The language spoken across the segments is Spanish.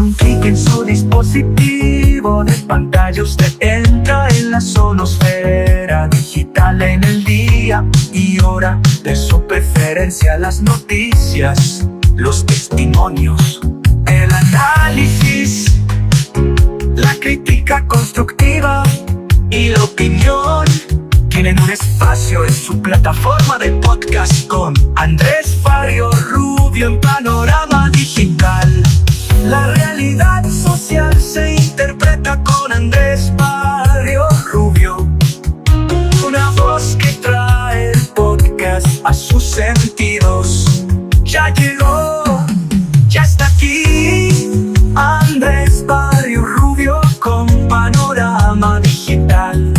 un clic en su dispositivo de pantalla usted entra en la sonosfera digital. En el día y hora de su preferencia, las noticias, los testimonios, el análisis, la crítica constructiva y la opinión tienen un espacio en su plataforma de podcast con Andrés Barrio Rubio en Panorama Digital. La realidad social se interpreta con Andrés Barrio Rubio, una voz que trae el podcast a sus sentidos. Ya llegó, ya está aquí, Andrés Barrio Rubio con Panorama Digital.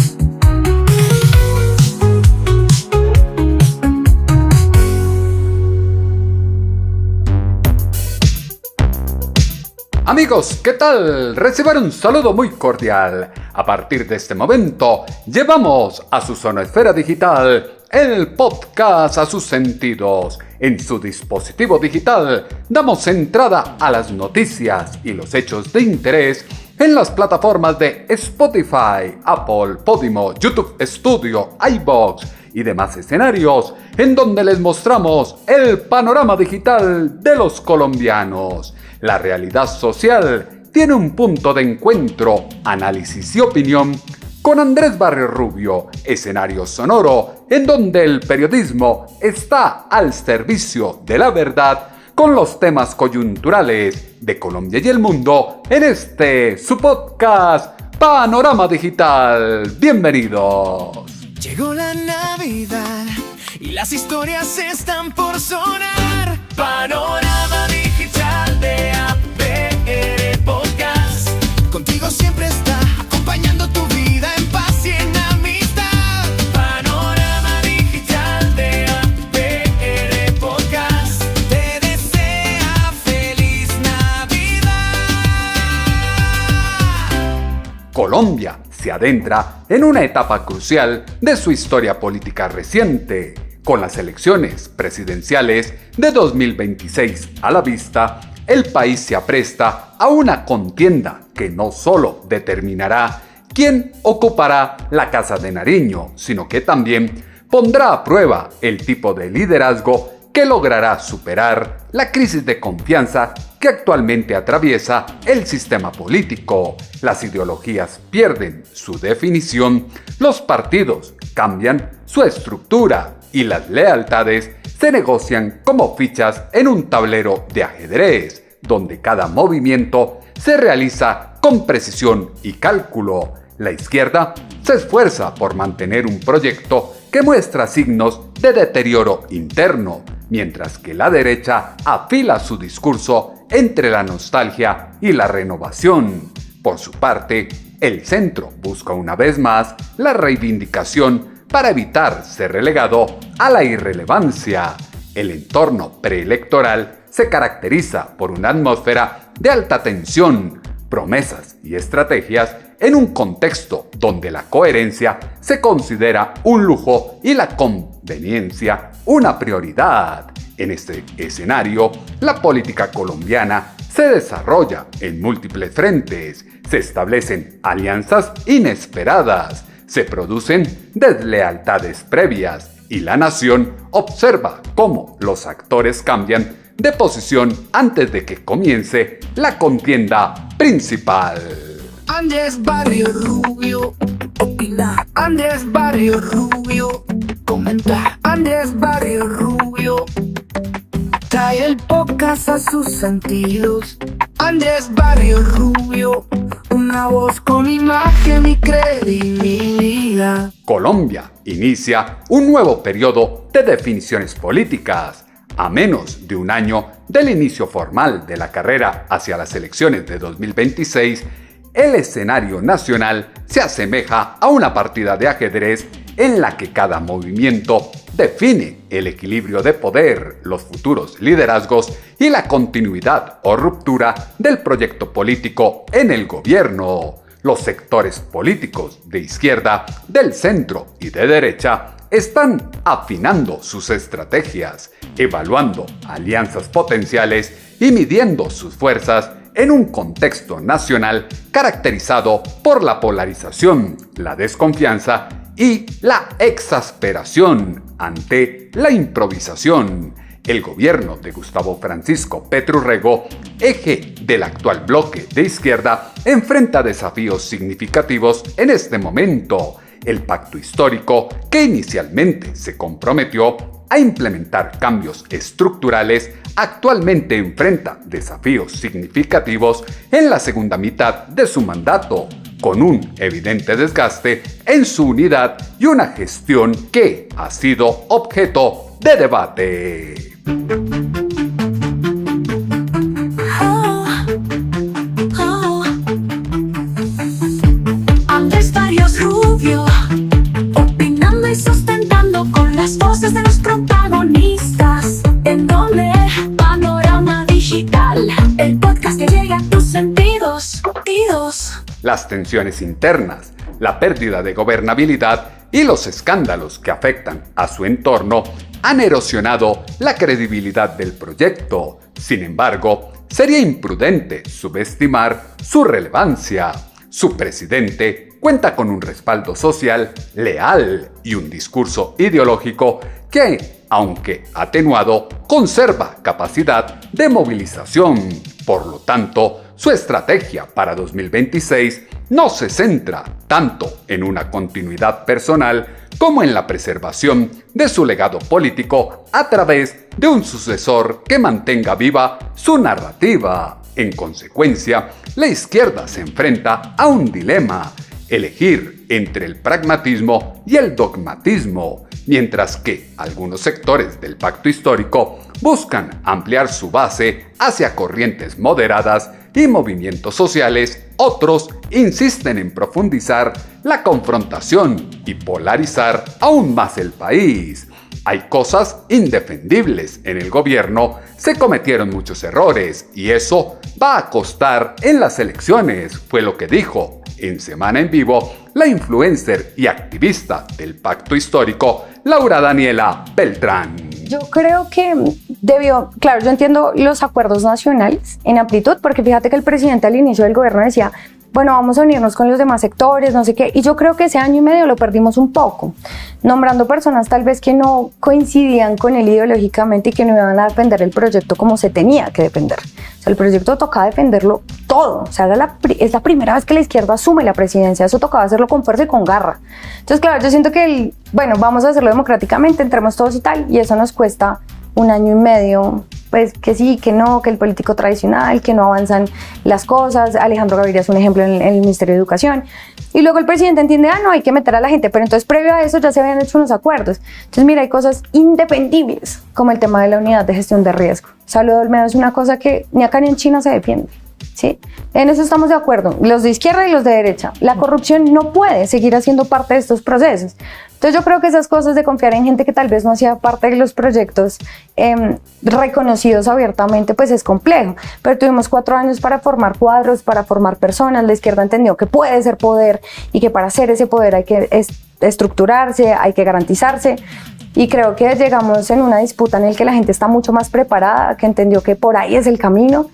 Amigos, ¿qué tal? Reciban un saludo muy cordial. A partir de este momento, llevamos a su sonosfera digital el podcast a sus sentidos. En su dispositivo digital, damos entrada a las noticias y los hechos de interés en las plataformas de Spotify, Apple, Podimo, YouTube Studio, iVoox y demás escenarios, en donde les mostramos el panorama digital de los colombianos. La realidad social tiene un punto de encuentro, análisis y opinión con Andrés Barrio Rubio, escenario sonoro en donde el periodismo está al servicio de la verdad con los temas coyunturales de Colombia y el mundo en su podcast Panorama Digital. Bienvenidos. Llegó la Navidad y las historias están por sonar. Panorama Digital de APR Podcast. Contigo siempre está, acompañando tu vida en paz y en amistad. Panorama Digital de APR Podcast. Te desea feliz Navidad. Colombia se adentra en una etapa crucial de su historia política reciente. Con las elecciones presidenciales de 2026 a la vista, el país se apresta a una contienda que no solo determinará quién ocupará la Casa de Nariño, sino que también pondrá a prueba el tipo de liderazgo que logrará superar la crisis de confianza que actualmente atraviesa el sistema político. Las ideologías pierden su definición, los partidos cambian su estructura y las lealtades se negocian como fichas en un tablero de ajedrez, donde cada movimiento se realiza con precisión y cálculo. La izquierda se esfuerza por mantener un proyecto que muestra signos de deterioro interno, mientras que la derecha afila su discurso entre la nostalgia y la renovación. Por su parte, el centro busca una vez más la reivindicación para evitar ser relegado a la irrelevancia. El entorno preelectoral se caracteriza por una atmósfera de alta tensión, promesas y estrategias en un contexto donde la coherencia se considera un lujo y la conveniencia una prioridad. En este escenario, la política colombiana se desarrolla en múltiples frentes, se establecen alianzas inesperadas, se producen deslealtades previas y la nación observa cómo los actores cambian de posición antes de que comience la contienda principal. Andrés Barrio Rubio opina. Andrés Barrio Rubio comenta. Andrés Barrio Rubio trae el podcast a sus sentidos. Andrés Barrio Rubio, una voz con imagen y credibilidad. Colombia inicia un nuevo periodo de definiciones políticas. A menos de un año del inicio formal de la carrera hacia las elecciones de 2026, el escenario nacional se asemeja a una partida de ajedrez en la que cada movimiento define el equilibrio de poder, los futuros liderazgos y la continuidad o ruptura del proyecto político en el gobierno. Los sectores políticos de izquierda, del centro y de derecha están afinando sus estrategias, evaluando alianzas potenciales y midiendo sus fuerzas en un contexto nacional caracterizado por la polarización, la desconfianza y la exasperación ante la improvisación. El gobierno de Gustavo Francisco Petru Rego, eje del actual bloque de izquierda, enfrenta desafíos significativos en este momento. El pacto histórico, que inicialmente se comprometió a implementar cambios estructurales, actualmente enfrenta desafíos significativos en la segunda mitad de su mandato, con un evidente desgaste en su unidad y una gestión que ha sido objeto de debate. Andrés Barrios Rubio, opinando y sustentando con las voces de los protagonistas. En Doble Panorama Digital, el podcast que llega a tus sentidos. Las tensiones internas, la pérdida de gobernabilidad y los escándalos que afectan a su entorno han erosionado la credibilidad del proyecto. Sin embargo, sería imprudente subestimar su relevancia. Su presidente cuenta con un respaldo social leal y un discurso ideológico que, aunque atenuado, conserva capacidad de movilización. Por lo tanto, su estrategia para 2026 no se centra tanto en una continuidad personal como en la preservación de su legado político a través de un sucesor que mantenga viva su narrativa. En consecuencia, la izquierda se enfrenta a un dilema: elegir entre el pragmatismo y el dogmatismo, mientras que algunos sectores del pacto histórico buscan ampliar su base hacia corrientes moderadas y movimientos sociales, otros insisten en profundizar la confrontación y polarizar aún más el país. Hay cosas indefendibles en el gobierno, se cometieron muchos errores y eso va a costar en las elecciones, fue lo que dijo en Semana en Vivo la influencer y activista del pacto histórico, Laura Daniela Beltrán. Yo creo que claro, yo entiendo los acuerdos nacionales en amplitud, porque fíjate que el presidente al inicio del gobierno decía, bueno, vamos a unirnos con los demás sectores, no sé qué, y yo creo que ese año y medio lo perdimos un poco, nombrando personas tal vez que no coincidían con él ideológicamente y que no iban a defender el proyecto como se tenía que defender. O sea, el proyecto tocaba defenderlo todo, o sea, es la primera vez que la izquierda asume la presidencia, eso tocaba hacerlo con fuerza y con garra. Entonces, claro, yo siento que, bueno, vamos a hacerlo democráticamente, entremos todos y tal, y eso nos cuesta un año y medio, pues que sí, que no, que el político tradicional, que no avanzan las cosas. Alejandro Gaviria es un ejemplo en el Ministerio de Educación. Y luego el presidente entiende, no, hay que meter a la gente, pero entonces previo a eso ya se habían hecho unos acuerdos. Entonces mira, hay cosas indefendibles, como el tema de la unidad de gestión de riesgo. Salud Olmedo es una cosa que ni acá ni en China se defiende. ¿Sí? En eso estamos de acuerdo, los de izquierda y los de derecha. La corrupción no puede seguir haciendo parte de estos procesos. Entonces yo creo que esas cosas de confiar en gente que tal vez no hacía parte de los proyectos reconocidos abiertamente, pues es complejo. Pero tuvimos 4 años para formar cuadros, para formar personas. La izquierda entendió que puede ser poder y que para ser ese poder hay que estructurarse, hay que garantizarse. Y creo que llegamos en una disputa en la que la gente está mucho más preparada, que entendió que por ahí es el camino.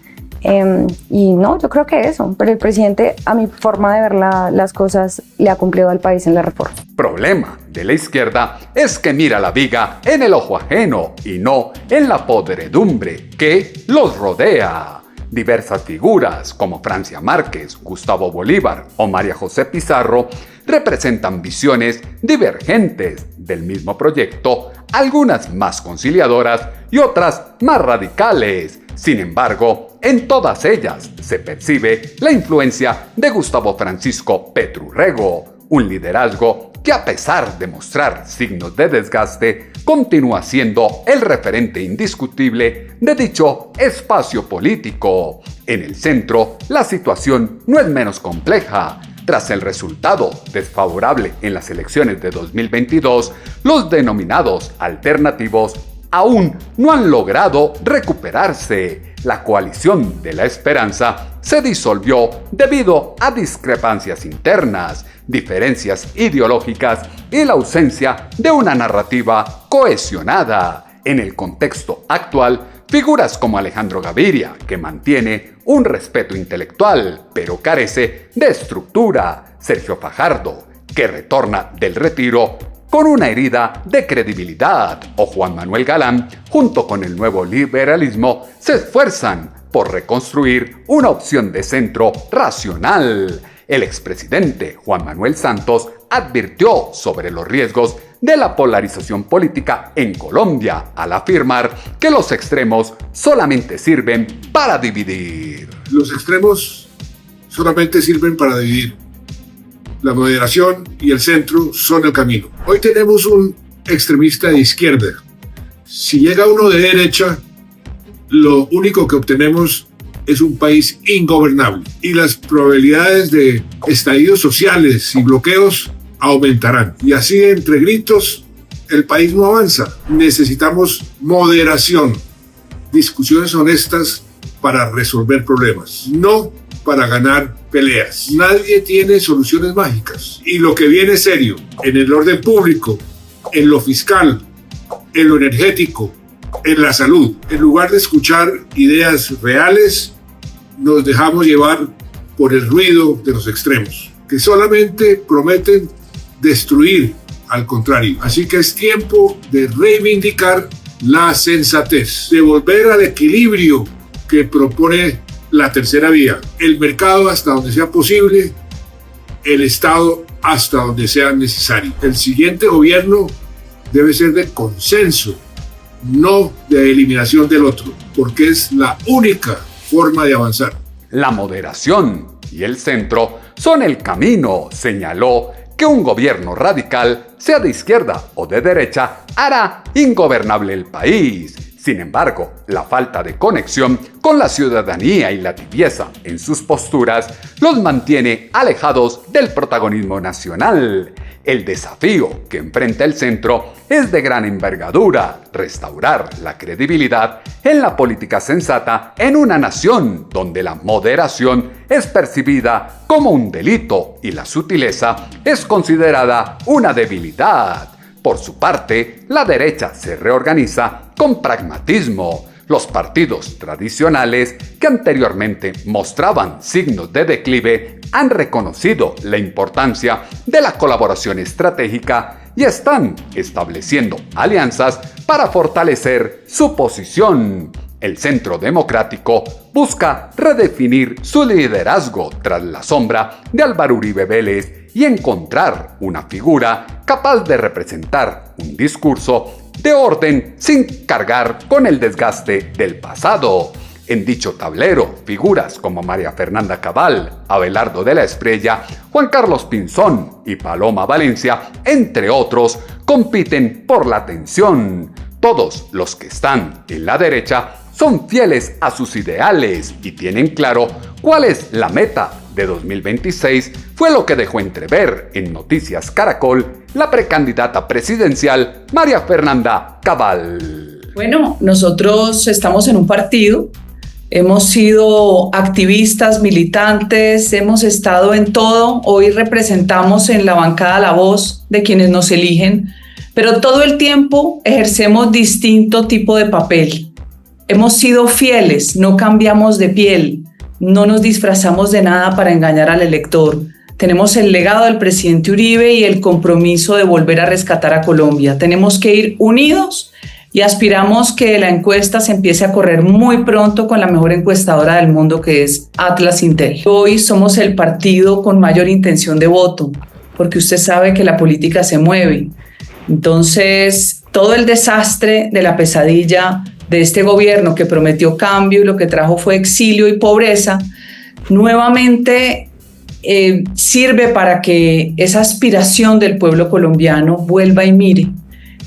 Y no, yo creo que eso, pero el presidente, a mi forma de ver las cosas, le ha cumplido al país en la reforma. Problema de la izquierda es que mira la viga en el ojo ajeno y no en la podredumbre que los rodea. Diversas figuras como Francia Márquez, Gustavo Bolívar o María José Pizarro representan visiones divergentes del mismo proyecto, algunas más conciliadoras y otras más radicales. Sin embargo, en todas ellas se percibe la influencia de Gustavo Francisco Petru Rego, un liderazgo que, a pesar de mostrar signos de desgaste, continúa siendo el referente indiscutible de dicho espacio político. En el centro, la situación no es menos compleja. Tras el resultado desfavorable en las elecciones de 2022, los denominados alternativos aún no han logrado recuperarse. La coalición de la esperanza se disolvió debido a discrepancias internas, diferencias ideológicas y la ausencia de una narrativa cohesionada. En el contexto actual, figuras como Alejandro Gaviria, que mantiene un respeto intelectual, pero carece de estructura, Sergio Fajardo, que retorna del retiro con una herida de credibilidad, o Juan Manuel Galán, junto con el nuevo liberalismo, se esfuerzan por reconstruir una opción de centro racional. El expresidente Juan Manuel Santos advirtió sobre los riesgos de la polarización política en Colombia al afirmar que los extremos solamente sirven para dividir. Los extremos solamente sirven para dividir. La moderación y el centro son el camino. Hoy tenemos un extremista de izquierda. Si llega uno de derecha, lo único que obtenemos es un país ingobernable y las probabilidades de estallidos sociales y bloqueos aumentarán. Y así, entre gritos, el país no avanza. Necesitamos moderación, discusiones honestas para resolver problemas, no para ganar peleas. Nadie tiene soluciones mágicas. Y lo que viene es serio, en el orden público, en lo fiscal, en lo energético, en la salud. En lugar de escuchar ideas reales, nos dejamos llevar por el ruido de los extremos, que solamente prometen destruir al contrario. Así que es tiempo de reivindicar la sensatez, de volver al equilibrio que propone la tercera vía, el mercado hasta donde sea posible, el Estado hasta donde sea necesario. El siguiente gobierno debe ser de consenso, no de eliminación del otro, porque es la única forma de avanzar. La moderación y el centro son el camino, señaló, que un gobierno radical, sea de izquierda o de derecha, hará ingobernable el país. Sin embargo, la falta de conexión con la ciudadanía y la tibieza en sus posturas los mantiene alejados del protagonismo nacional. El desafío que enfrenta el centro es de gran envergadura: restaurar la credibilidad en la política sensata en una nación donde la moderación es percibida como un delito y la sutileza es considerada una debilidad. Por su parte, la derecha se reorganiza con pragmatismo. Los partidos tradicionales, que anteriormente mostraban signos de declive, han reconocido la importancia de la colaboración estratégica y están estableciendo alianzas para fortalecer su posición. El Centro Democrático busca redefinir su liderazgo tras la sombra de Álvaro Uribe Vélez y encontrar una figura capaz de representar un discurso de orden sin cargar con el desgaste del pasado. En dicho tablero, figuras como María Fernanda Cabal, Abelardo de la Espriella, Juan Carlos Pinzón y Paloma Valencia, entre otros, compiten por la atención. Todos los que están en la derecha son fieles a sus ideales y tienen claro cuál es la meta de 2026, fue lo que dejó entrever en Noticias Caracol la precandidata presidencial María Fernanda Cabal. Bueno, nosotros estamos en un partido, hemos sido activistas, militantes, hemos estado en todo. Hoy representamos en la bancada la voz de quienes nos eligen, pero todo el tiempo ejercemos distinto tipo de papel. Hemos sido fieles, no cambiamos de piel, no nos disfrazamos de nada para engañar al elector. Tenemos el legado del presidente Uribe y el compromiso de volver a rescatar a Colombia. Tenemos que ir unidos y aspiramos que la encuesta se empiece a correr muy pronto con la mejor encuestadora del mundo, que es Atlas Intel. Hoy somos el partido con mayor intención de voto, porque usted sabe que la política se mueve. Entonces, todo el desastre de la pesadilla de este gobierno que prometió cambio y lo que trajo fue exilio y pobreza, nuevamente sirve para que esa aspiración del pueblo colombiano vuelva y mire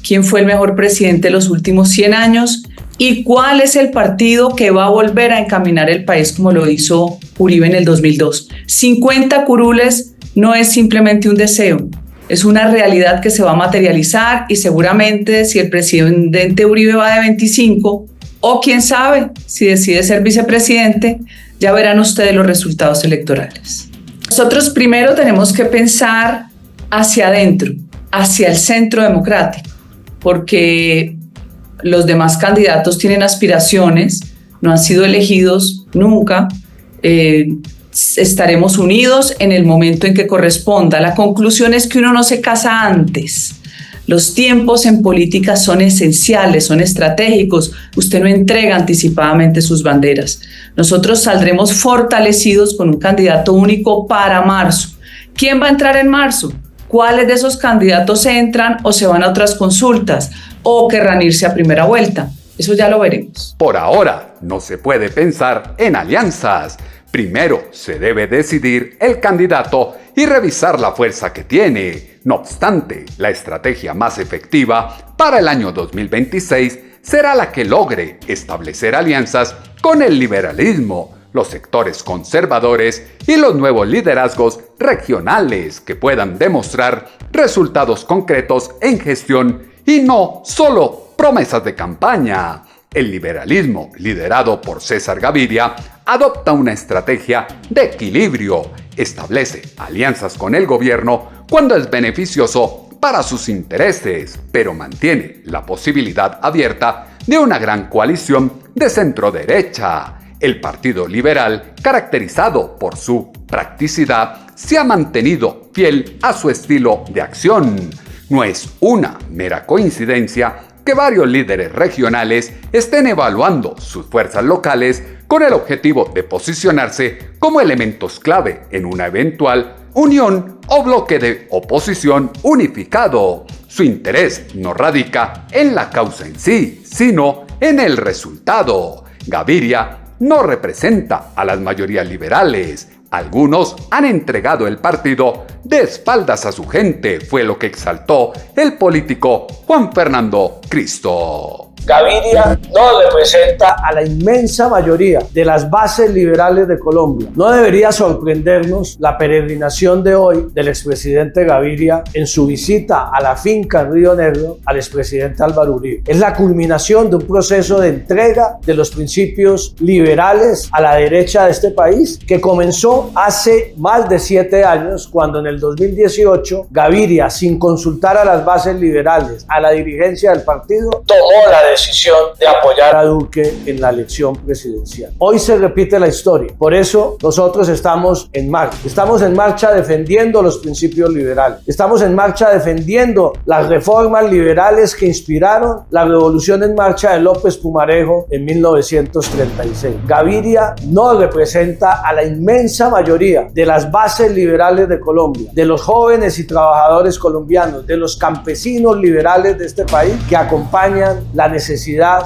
quién fue el mejor presidente de los últimos 100 años y cuál es el partido que va a volver a encaminar el país como lo hizo Uribe en el 2002. 50 curules no es simplemente un deseo, es una realidad que se va a materializar y seguramente si el presidente Uribe va de 25 o quién sabe si decide ser vicepresidente, ya verán ustedes los resultados electorales. Nosotros primero tenemos que pensar hacia adentro, hacia el centro democrático, porque los demás candidatos tienen aspiraciones, no han sido elegidos nunca. Estaremos unidos en el momento en que corresponda. La conclusión es que uno no se casa antes. Los tiempos en política son esenciales, son estratégicos. Usted no entrega anticipadamente sus banderas. Nosotros saldremos fortalecidos con un candidato único para marzo. ¿Quién va a entrar en marzo? ¿Cuáles de esos candidatos entran o se van a otras consultas o querrán irse a primera vuelta? Eso ya lo veremos. Por ahora, no se puede pensar en alianzas. Primero se debe decidir el candidato y revisar la fuerza que tiene. No obstante, la estrategia más efectiva para el año 2026 será la que logre establecer alianzas con el liberalismo, los sectores conservadores y los nuevos liderazgos regionales que puedan demostrar resultados concretos en gestión y no solo promesas de campaña. El liberalismo, liderado por César Gaviria, adopta una estrategia de equilibrio, establece alianzas con el gobierno cuando es beneficioso para sus intereses, pero mantiene la posibilidad abierta de una gran coalición de centro-derecha. El Partido Liberal, caracterizado por su practicidad, se ha mantenido fiel a su estilo de acción. No es una mera coincidencia que varios líderes regionales estén evaluando sus fuerzas locales con el objetivo de posicionarse como elementos clave en una eventual unión o bloque de oposición unificado. Su interés no radica en la causa en sí, sino en el resultado. Gaviria no representa a las mayorías liberales. Algunos han entregado el partido de espaldas a su gente, fue lo que exaltó el político Juan Fernando Cristo. Gaviria no representa a la inmensa mayoría de las bases liberales de Colombia. No debería sorprendernos la peregrinación de hoy del expresidente Gaviria en su visita a la finca en Río Negro al expresidente Álvaro Uribe. Es la culminación de un proceso de entrega de los principios liberales a la derecha de este país que comenzó hace más de 7 años cuando en el 2018 Gaviria, sin consultar a las bases liberales, a la dirigencia del partido, tomó la decisión de apoyar a Duque en la elección presidencial. Hoy se repite la historia. Por eso nosotros estamos en marcha. Estamos en marcha defendiendo los principios liberales. Estamos en marcha defendiendo las reformas liberales que inspiraron la revolución en marcha de López Pumarejo en 1936. Gaviria no representa a la inmensa mayoría de las bases liberales de Colombia, de los jóvenes y trabajadores colombianos, de los campesinos liberales de este país que acompañan la necesidad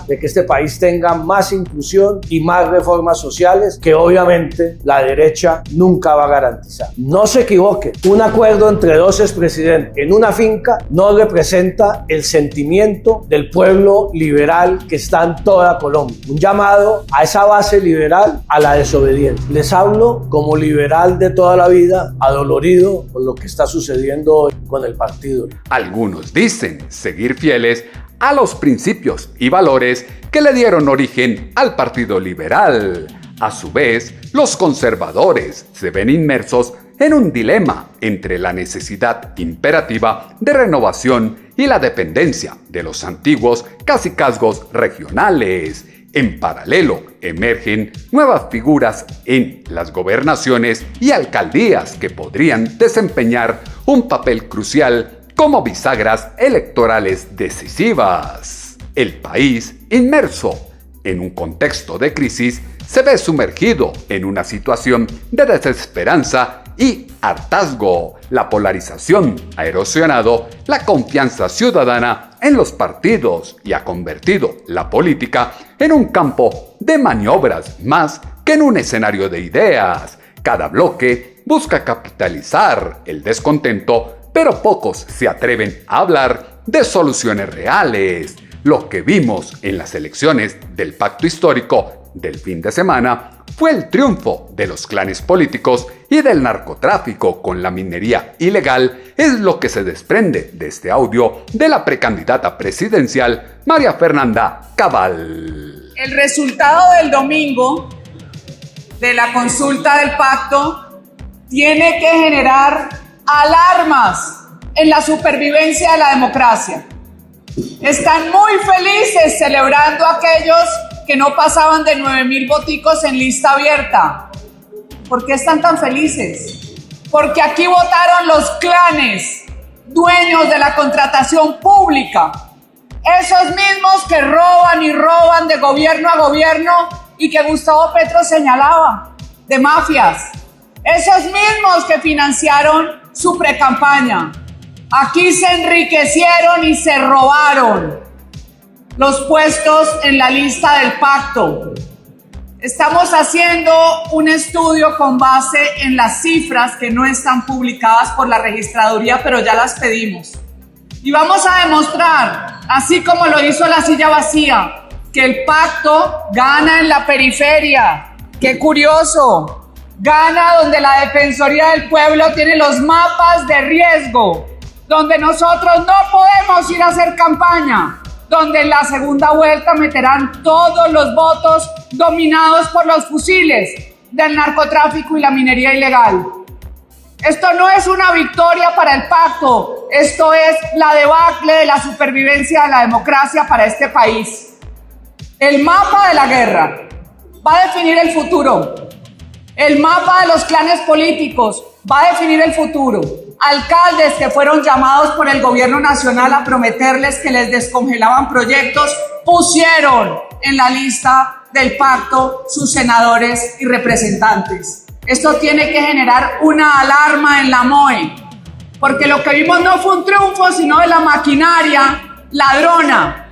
de que este país tenga más inclusión y más reformas sociales que obviamente la derecha nunca va a garantizar. No se equivoque, un acuerdo entre dos expresidentes en una finca no representa el sentimiento del pueblo liberal que está en toda Colombia. Un llamado a esa base liberal a la desobediencia. Les hablo como liberal de toda la vida, adolorido por lo que está sucediendo hoy con el partido. Algunos dicen seguir fieles a los principios y valores que le dieron origen al Partido Liberal. A su vez, los conservadores se ven inmersos en un dilema entre la necesidad imperativa de renovación y la dependencia de los antiguos cacicazgos regionales. En paralelo, emergen nuevas figuras en las gobernaciones y alcaldías que podrían desempeñar un papel crucial como bisagras electorales decisivas. El país, inmerso en un contexto de crisis, se ve sumergido en una situación de desesperanza y hartazgo. La polarización ha erosionado la confianza ciudadana en los partidos y ha convertido la política en un campo de maniobras más que en un escenario de ideas. Cada bloque busca capitalizar el descontento, pero pocos se atreven a hablar de soluciones reales. Lo que vimos en las elecciones del pacto histórico del fin de semana fue el triunfo de los clanes políticos y del narcotráfico con la minería ilegal, es lo que se desprende de este audio de la precandidata presidencial María Fernanda Cabal. El resultado del domingo de la consulta del pacto tiene que generar alarmas en la supervivencia de la democracia. Están muy felices celebrando a aquellos que no pasaban de 9.000 voticos en lista abierta. ¿Por qué están tan felices? Porque aquí votaron los clanes, dueños de la contratación pública. Esos mismos que roban y roban de gobierno a gobierno y que Gustavo Petro señalaba, de mafias. Esos mismos que financiaron su precampaña. Aquí se enriquecieron y se robaron los puestos en la lista del pacto. Estamos haciendo un estudio con base en las cifras que no están publicadas por la registraduría, pero ya las pedimos. Y vamos a demostrar, así como lo hizo la silla vacía, que el pacto gana en la periferia. ¡Qué curioso! Gana donde la Defensoría del Pueblo tiene los mapas de riesgo, donde nosotros no podemos ir a hacer campaña, donde en la segunda vuelta meterán todos los votos dominados por los fusiles del narcotráfico y la minería ilegal. Esto no es una victoria para el pacto, esto es la debacle de la supervivencia de la democracia para este país. El mapa de la guerra va a definir el futuro. El mapa de los clanes políticos va a definir el futuro. Alcaldes que fueron llamados por el gobierno nacional a prometerles que les descongelaban proyectos, pusieron en la lista del pacto sus senadores y representantes. Esto tiene que generar una alarma en la MOE, porque lo que vimos no fue un triunfo, sino de la maquinaria ladrona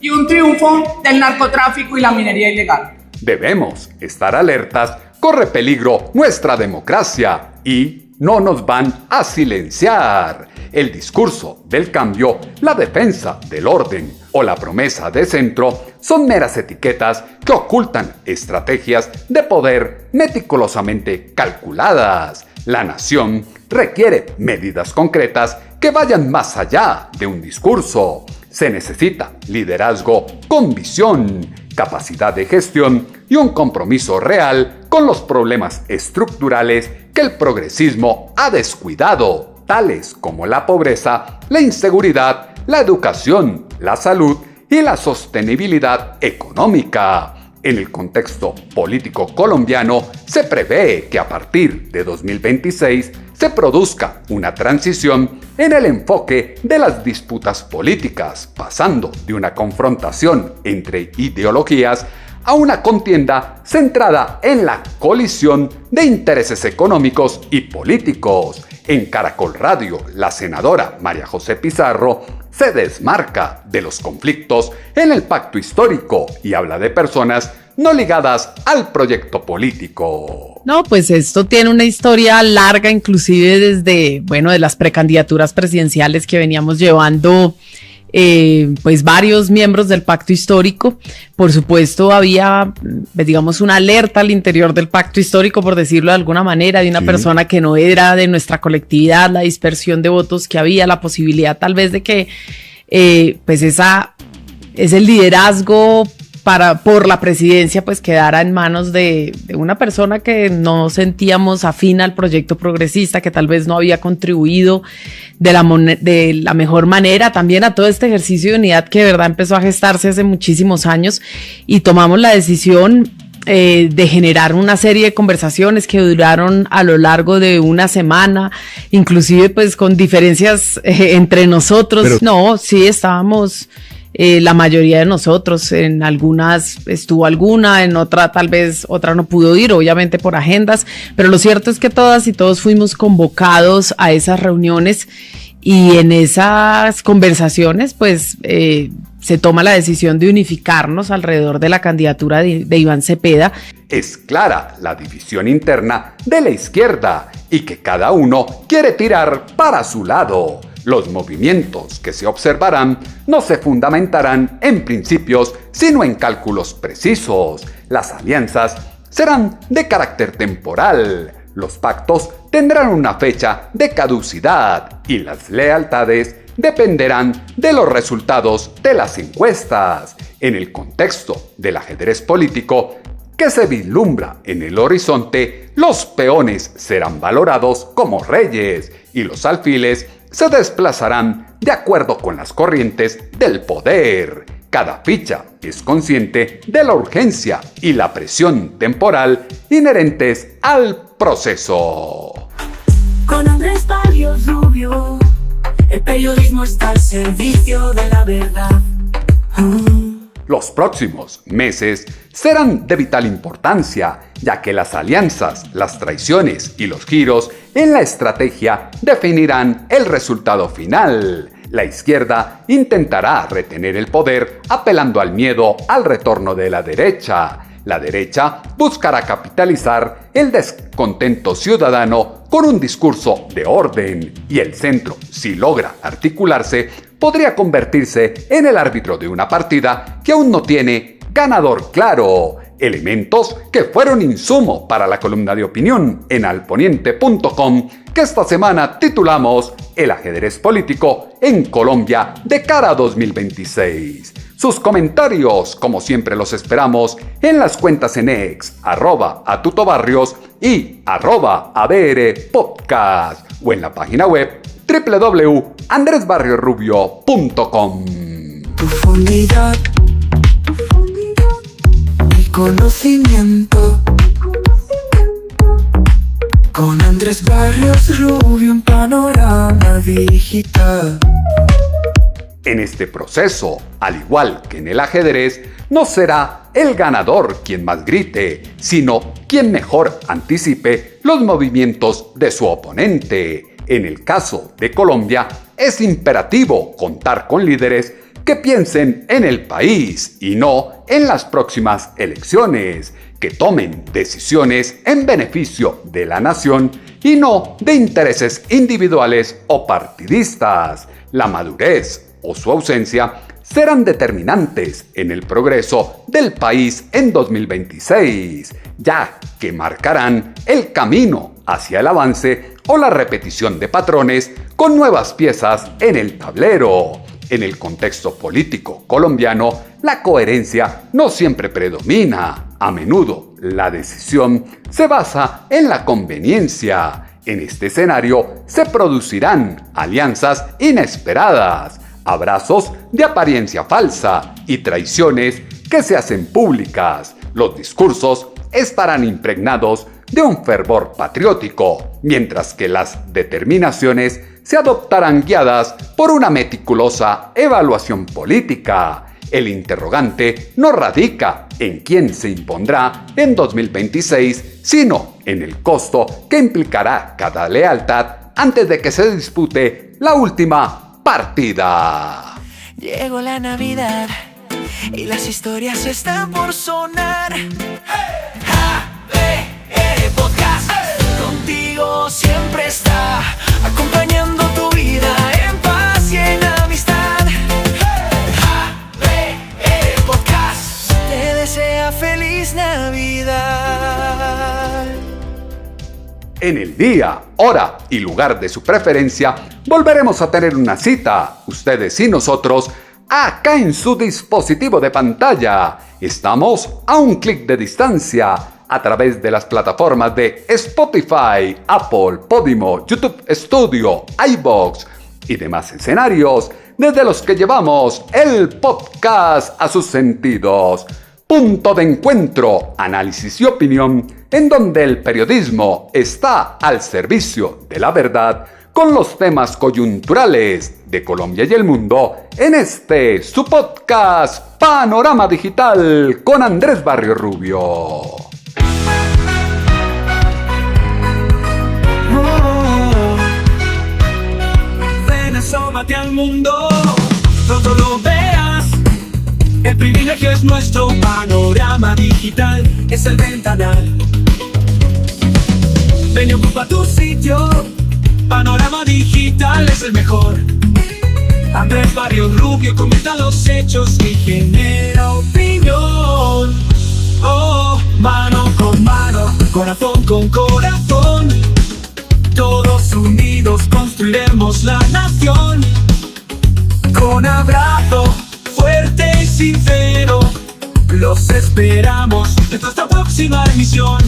y un triunfo del narcotráfico y la minería ilegal. Debemos estar alertas, corre peligro nuestra democracia y no nos van a silenciar. El discurso del cambio, la defensa del orden o la promesa de centro son meras etiquetas que ocultan estrategias de poder meticulosamente calculadas. La nación requiere medidas concretas que vayan más allá de un discurso. Se necesita liderazgo con visión, capacidad de gestión y un compromiso real con los problemas estructurales que el progresismo ha descuidado, tales como la pobreza, la inseguridad, la educación, la salud y la sostenibilidad económica. En el contexto político colombiano, se prevé que a partir de 2026 se produzca una transición en el enfoque de las disputas políticas, pasando de una confrontación entre ideologías a una contienda centrada en la colisión de intereses económicos y políticos. En Caracol Radio, la senadora María José Pizarro se desmarca de los conflictos en el pacto histórico y habla de personas no ligadas al proyecto político. No, pues esto tiene una historia larga, inclusive desde, de las precandidaturas presidenciales que veníamos llevando pues varios miembros del pacto histórico. Por supuesto había, digamos, una alerta al interior del pacto histórico, por decirlo de alguna manera, de una persona que no era de nuestra colectividad, la dispersión de votos que había, la posibilidad tal vez de que pues ese liderazgo por la presidencia pues quedara en manos de una persona que no sentíamos afín al proyecto progresista, que tal vez no había contribuido de la mejor manera también a todo este ejercicio de unidad que de verdad empezó a gestarse hace muchísimos años, y tomamos la decisión de generar una serie de conversaciones que duraron a lo largo de una semana, inclusive pues con diferencias entre nosotros. Sí estábamos... la mayoría de nosotros, en algunas estuvo alguna, en otra tal vez otra no pudo ir, obviamente por agendas, pero lo cierto es que todas y todos fuimos convocados a esas reuniones, y en esas conversaciones pues se toma la decisión de unificarnos alrededor de la candidatura de Iván Cepeda. Es clara la división interna de la izquierda y que cada uno quiere tirar para su lado. Los movimientos que se observarán no se fundamentarán en principios, sino en cálculos precisos. Las alianzas serán de carácter temporal. Los pactos tendrán una fecha de caducidad y las lealtades dependerán de los resultados de las encuestas. En el contexto del ajedrez político que se vislumbra en el horizonte, los peones serán valorados como reyes y los alfiles se desplazarán de acuerdo con las corrientes del poder. Cada ficha es consciente de la urgencia y la presión temporal inherentes al proceso. Con Andrés Barrios Rubio, el periodismo está al servicio de la verdad. Los próximos meses serán de vital importancia, ya que las alianzas, las traiciones y los giros en la estrategia definirán el resultado final. La izquierda intentará retener el poder apelando al miedo al retorno de la derecha. La derecha buscará capitalizar el descontento ciudadano con un discurso de orden, y el centro, si logra articularse, podría convertirse en el árbitro de una partida que aún no tiene ganador claro. Elementos que fueron insumo para la columna de opinión en alponiente.com, que esta semana titulamos El ajedrez político en Colombia de cara a 2026. Sus comentarios, como siempre, los esperamos en las cuentas en X, @atutobarrios y @abrpodcast, o en la página web www.andresbarriosrubio.com. Profundidad y conocimiento. Con Andrés Barrios Rubio en Panorama Digital. En este proceso, al igual que en el ajedrez, no será el ganador quien más grite, sino quien mejor anticipe los movimientos de su oponente. En el caso de Colombia, es imperativo contar con líderes que piensen en el país y no en las próximas elecciones, que tomen decisiones en beneficio de la nación y no de intereses individuales o partidistas. La madurez o su ausencia serán determinantes en el progreso del país en 2026, ya que marcarán el camino hacia el avance o la repetición de patrones con nuevas piezas en el tablero. En el contexto político colombiano, la coherencia no siempre predomina. A menudo, la decisión se basa en la conveniencia. En este escenario, se producirán alianzas inesperadas, abrazos de apariencia falsa y traiciones que se hacen públicas. Los discursos estarán impregnados de un fervor patriótico, mientras que las determinaciones se adoptarán guiadas por una meticulosa evaluación política. El interrogante no radica en quién se impondrá en 2026, sino en el costo que implicará cada lealtad antes de que se dispute la última partida. Llegó la Navidad y las historias están por sonar. Podcast contigo siempre está, acompañando tu vida en paz y en amistad. Podcast te desea feliz Navidad. En el día, hora y lugar de su preferencia, volveremos a tener una cita, ustedes y nosotros, acá en su dispositivo de pantalla. Estamos a un clic de distancia, a través de las plataformas de Spotify, Apple, Podimo, YouTube Studio, iVoox y demás escenarios desde los que llevamos el podcast a sus sentidos. Punto de encuentro, análisis y opinión, en donde el periodismo está al servicio de la verdad con los temas coyunturales de Colombia y el mundo en este su podcast Panorama Digital con Andrés Barrios Rubio. Asómate al mundo, todo lo veas. El privilegio es nuestro, Panorama Digital es el ventanal. Ven y ocupa tu sitio, Panorama Digital es el mejor. Andrés Barrios Rubio comenta los hechos y genera opinión. Oh, mano con mano, corazón con corazón, todos unidos construiremos la nación. Con abrazo fuerte y sincero, los esperamos en nuestra próxima emisión.